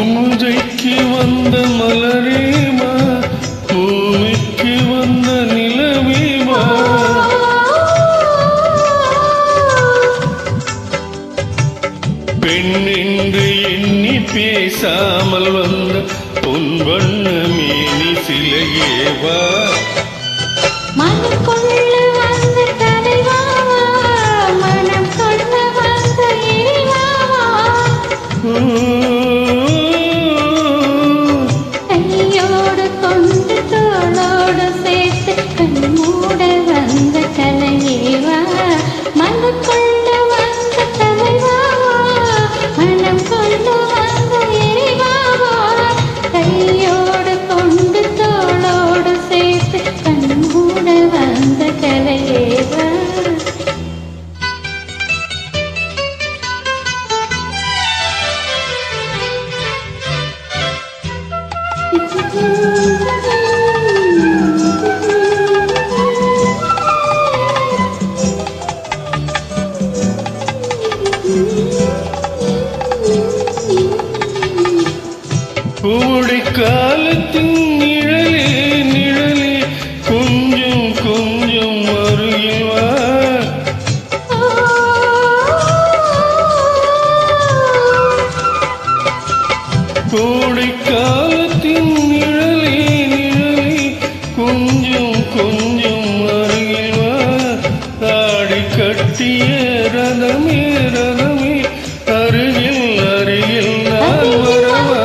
பூஜைக்கு வந்த மலரேமா, பூமிக்கு வந்த நிலவேமா, பெண் என்று எண்ணி பேசாமல் வந்த பொன் வண்ண மேனி சிலையேவா, கையோடு கொண்டு தோளோடு சேர்த்து கண்மூட வந்த கலையேவா, மனக்குள்ள வந்த தலைவா, மனம் கொண்டு வந்த இறைவாவா, கையோடு கொண்டு தோளோடு சேர்த்து கண்மூட வந்த கலையேவா. கோடை காலத்தின் நிழலே நிழலே கொஞ்சம் கொஞ்சம் அருகில் வா, கோடை காலத்தின் நிழலே நிழலே கொஞ்சம் கொஞ்சம் அருகில் வா, தாடி கட்டிய ரதமே ரதமே அருகில் அருகில் நான் வரவா,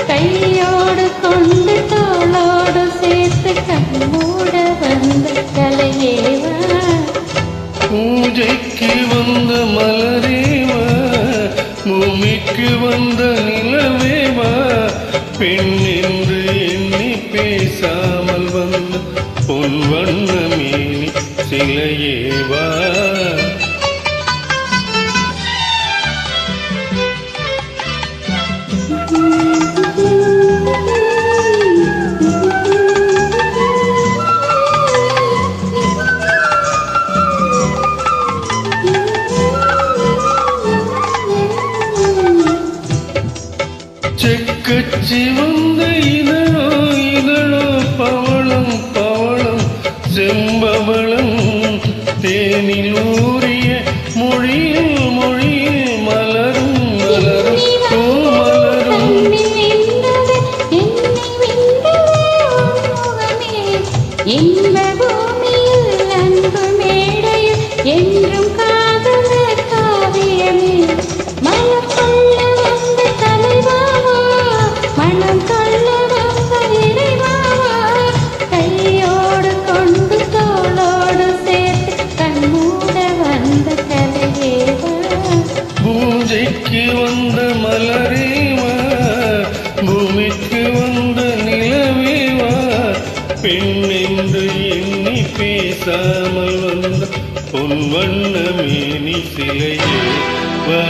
கையோடு கொண்டு தோளோடு சேர்த்து கண்மூட வந்த கலையேவா, பூஜைக்கு வந்த மலரேவா, பூமிக்கு வந்த நிலவேவா, பெண் என்று எண்ணி பேசாமல் வந்த பொன் வண்ண மேனி சிலையேவா, செக்கச்சி வந்த இதழோ இதழோ பவளம் பவளம் செம்பவளம், தேனில் ஊறிய மொழியில் மொழியில் மலரும் மலரும் மலரும், இன்ப பூமியில் அன்பு மேடையில் என்றும் காதல காவியமே, மனக்குள்ள வந்த தலைவாவா, மனம் கொள்ள வந்த இறைவாவா, கையோடு கொண்டு தோளோடு சேர்த்து கண்மூட வந்த கலையேவா, பூஜைக்கு வந்த மலரேவா, பூமிக்கு வந்த நிலவேவா, பெண் என்று எண்ணி பேசாமல் வந்த பொன் வண்ண மேனி சிலையேவா.